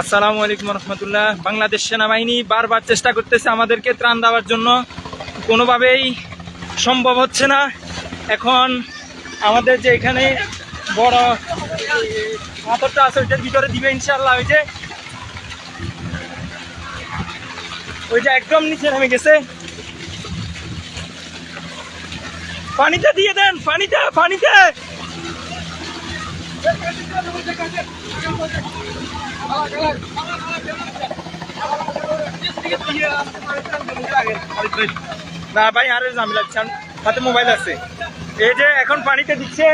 আসসালামু আলাইকুম রহমতুল্লাহ। বাংলাদেশ সেনাবাহিনী বারবার চেষ্টা করতেছে আমাদেরকে ত্রাণ দেওয়ার জন্য, কোনোভাবেই সম্ভব হচ্ছে না। এখন আমাদের যে এখানে বড় পাথরটা আছে ওইটার ভিতরে দিবে ইনশাল্লাহ। ওইটা একদম নিচে নেমে গেছে। পানিতে দিয়ে দেন, পানিতে পানিতে। না ভাই, আরে ঝামেলা হাতে মোবাইল আছে। এই যে এখন পানিতে দিচ্ছে।